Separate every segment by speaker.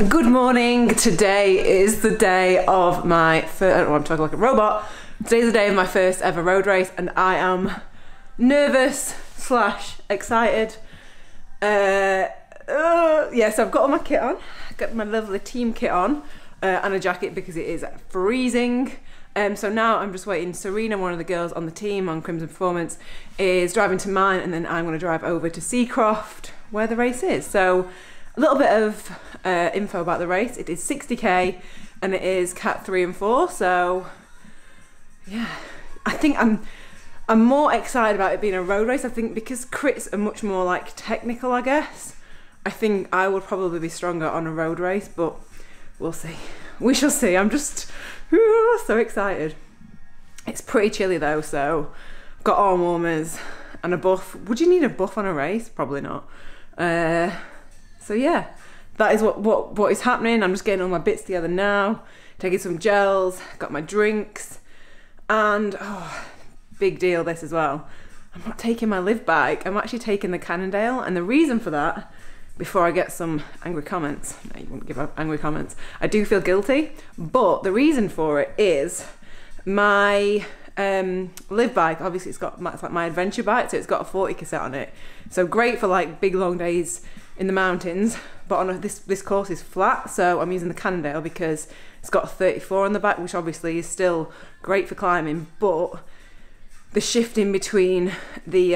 Speaker 1: Good morning. Today is the day of my first, I don't know, I'm talking like a robot. Today's the day of my first ever road race and I am nervous / excited. Yeah, so I've got all my kit on. I've got my lovely team kit on and a jacket because it is freezing. So now I'm just waiting. Serena, one of the girls on the team on Crimson Performance, is driving to mine and then I'm going to drive over to Seacroft where the race is. So a little bit of info about the race. It is 60k and it is Cat 3 and 4. So yeah, I think I'm more excited about it being a road race. I think because crits are much more like technical, I guess. I think I would probably be stronger on a road race, but we'll see. We shall see. I'm just so excited. It's pretty chilly though, so I've got arm warmers and a buff. Would you need a buff on a race? Probably not. So yeah, that is what is happening. I'm just getting all my bits together now, taking some gels, got my drinks, and oh, big deal this as well. I'm not taking my live bike, I'm actually taking the Cannondale, and the reason for that, before I get some angry comments, no, you wouldn't give up angry comments, I do feel guilty, but the reason for it is my live bike, obviously it's like my adventure bike, so it's got a 40 cassette on it, so great for like big long days in the mountains, but on this course is flat, so I'm using the Cannondale because it's got a 34 on the back, which obviously is still great for climbing, but the shifting between the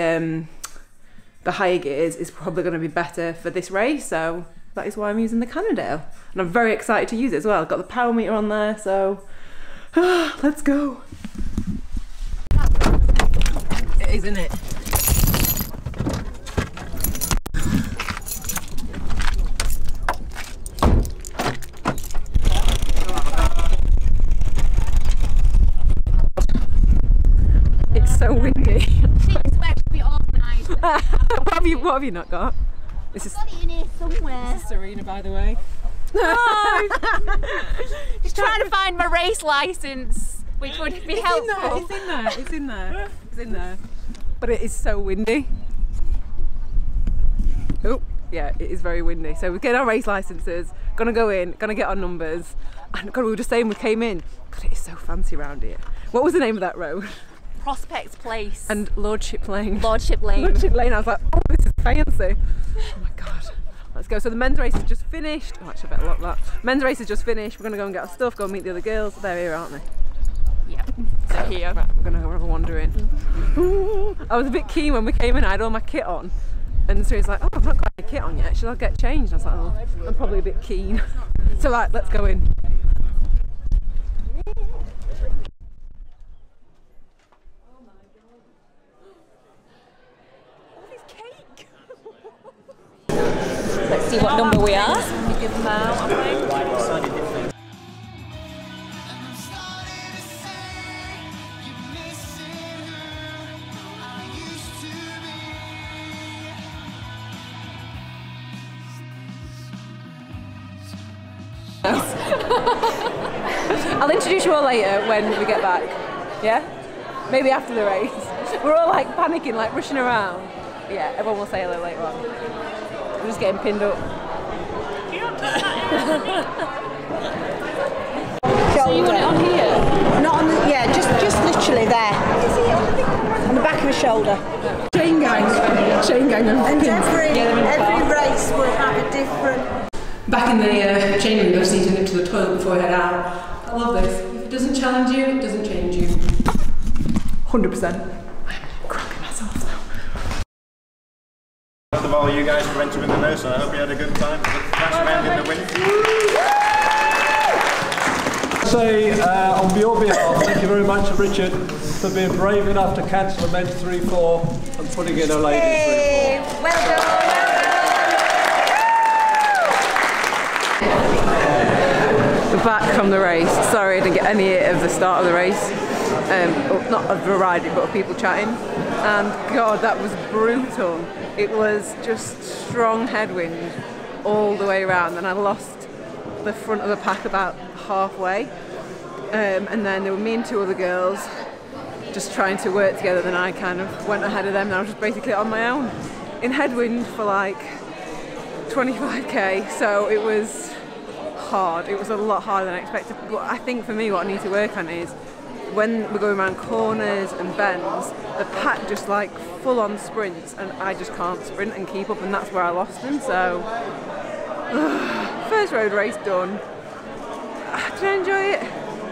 Speaker 1: higher gears is probably going to be better for this race, so that is why I'm using the Cannondale, and I'm very excited to use it as well. I've got the power meter on there, so let's go. It is, isn't it? So windy. what have you not got? This is,
Speaker 2: I've got it in here somewhere.
Speaker 1: This is Serena, by the way.
Speaker 2: No! Just trying to find my race licence, which would be helpful.
Speaker 1: It's in there, it's in there, it's in there. But it is so windy. Oh, yeah, it is very windy. So we're getting our race licences, gonna go in, gonna get our numbers. And God, we were just saying we came in. God, it is so fancy around here. What was the name of that road?
Speaker 2: Prospect Place.
Speaker 1: And Lordship Lane.
Speaker 2: Lordship Lane.
Speaker 1: Lordship Lane, I was like, oh, this is fancy. Oh my God. Let's go. So the men's race has just finished. Oh, actually, I better lock that. Men's race has just finished. We're going to go and get our stuff, go and meet the other girls. They're here, aren't they?
Speaker 2: Yeah, they're here.
Speaker 1: Right, we're going to go have a wander in. I was a bit keen when we came in. I had all my kit on. And so he's like, oh, I've not got my kit on yet. Should I get changed? I was like, oh, I'm probably a bit keen. So, like, let's go in.
Speaker 2: Let's see what number we are. You give them out, I think.
Speaker 1: I'll introduce you all later when we get back. Yeah? Maybe after the race. We're all like panicking, like rushing around. But yeah, everyone will say hello later on. We're just getting pinned up.
Speaker 2: So you want it on here?
Speaker 3: Not on the, yeah, just literally there. On the back of his shoulder.
Speaker 1: Chain gang. Chain gang of
Speaker 3: And
Speaker 1: pins.
Speaker 3: every race will have a different...
Speaker 1: Back in the chain gang, I just need to nip to the toilet before I head out. I love this. If it doesn't challenge you, it doesn't change you. 100%. I'm crapping myself now.
Speaker 4: First of all, you guys for entering the race, and I hope you had a good time. Thanks for ending the win.
Speaker 5: Say on your behalf, thank you very much, Richard, for being brave enough to cancel the men's 3-4 and putting in a ladies 3-4.
Speaker 3: Well done.
Speaker 1: We're back from the race. Sorry I didn't get any of the start of the race. Not of variety, but of people chatting. And God, that was brutal. It was just strong headwind all the way around, and I lost the front of the pack about halfway. And then there were me and two other girls just trying to work together, then I kind of went ahead of them and I was just basically on my own in headwind for like 25k, so it was hard. It was a lot harder than I expected. But I think for me what I need to work on is when we're going around corners and bends, the pack just like full on sprints and I just can't sprint and keep up, and that's where I lost them. So first road race done. Did I enjoy it?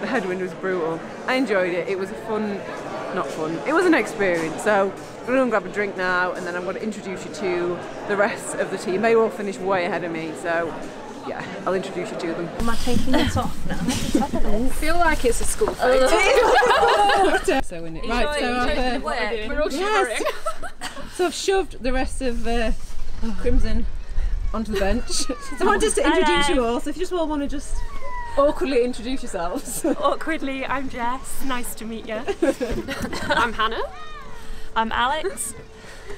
Speaker 1: The headwind was brutal. I enjoyed it. It was a fun, not fun, it was an experience. So I'm going to grab a drink now and then I'm going to introduce you to the rest of the team. They all finished way ahead of me, so yeah, I'll introduce you to them.
Speaker 3: Am I taking this off now?
Speaker 2: I feel like it's a school photo.
Speaker 1: So in it. Right, so
Speaker 2: We're all shivering.
Speaker 1: So I've shoved the rest of Crimson onto the bench. So I want just to introduce you all, so if you just all want to just awkwardly introduce yourselves.
Speaker 6: Awkwardly, I'm Jess. Nice to meet you.
Speaker 2: I'm Hannah.
Speaker 6: I'm Alex.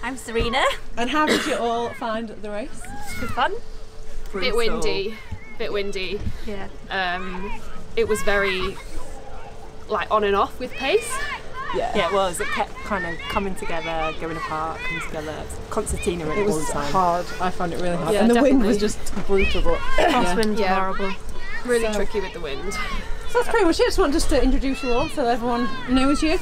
Speaker 3: I'm Serena.
Speaker 1: And how did you all find the race?
Speaker 6: Good fun.
Speaker 2: Bit windy.
Speaker 6: Yeah.
Speaker 2: It was very like on and off with pace.
Speaker 6: Yeah, it was. It kept kind of coming together, going apart, coming together. Concertina
Speaker 1: It was hard. I found it really hard.
Speaker 2: Yeah,
Speaker 1: and the wind
Speaker 2: definitely.
Speaker 1: was just brutal. But
Speaker 6: Crosswinds
Speaker 2: Yeah.
Speaker 6: are horrible.
Speaker 2: Really tricky with the wind.
Speaker 1: So that's pretty much it. Just wanted to introduce you all so everyone knows you.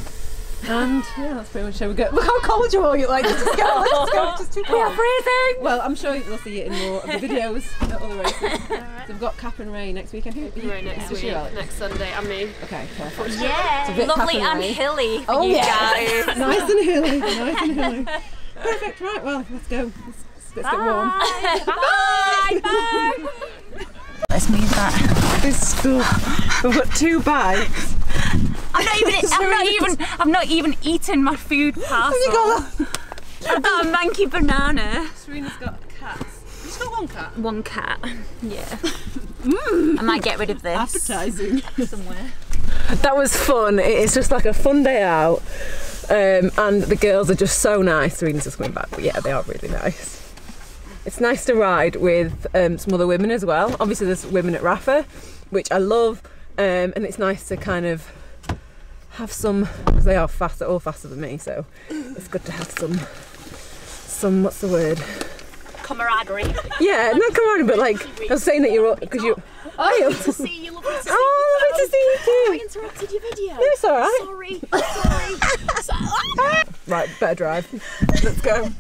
Speaker 1: And yeah, that's pretty much how we go. Look how cold you all get. Like, let's go. It's just too cold.
Speaker 6: freezing!
Speaker 1: Well, I'm sure you'll see it in more of the videos at other races. So we've got Cap and Ray next weekend.
Speaker 2: Right, next
Speaker 1: Just
Speaker 2: week,
Speaker 1: you, Alex?
Speaker 2: next Sunday, and me.
Speaker 1: Okay, perfect. It's a
Speaker 3: Yeah,
Speaker 1: bit
Speaker 3: lovely
Speaker 1: Cap
Speaker 3: and
Speaker 1: Ray.
Speaker 3: hilly for
Speaker 1: Oh
Speaker 3: you
Speaker 1: yeah,
Speaker 3: guys.
Speaker 1: nice and hilly, nice and hilly. Perfect. Right, well, let's go. Let's get warm.
Speaker 3: Bye. Let's move that.
Speaker 1: This school. We've got 2 bags.
Speaker 3: I've not even eaten my food parcel. I've got a manky banana.
Speaker 1: Serena's got cats. You just got 1 cat.
Speaker 3: 1 cat. Yeah. I might get rid of this.
Speaker 1: Appetizing.
Speaker 3: somewhere.
Speaker 1: That was fun. It's just like a fun day out. And the girls are just so nice. Serena's just coming back, but yeah, they are really nice. It's nice to ride with some other women as well. Obviously there's women at Rafa, which I love, and it's nice to kind of have some, because they are fast, they're all faster than me, so it's good to have some what's the word?
Speaker 3: Camaraderie.
Speaker 1: Yeah, not camaraderie, but like, I was saying that you're all, because you,
Speaker 3: Lovely to see you, lovely to see you.
Speaker 1: oh, lovely to see you
Speaker 3: I
Speaker 1: too.
Speaker 3: interrupted your video.
Speaker 1: No, it's alright.
Speaker 3: Sorry.
Speaker 1: Right, better drive. Let's go.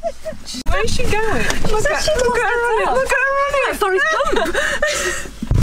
Speaker 6: Where is she going?
Speaker 1: Look at her running.
Speaker 3: Forrest Gump.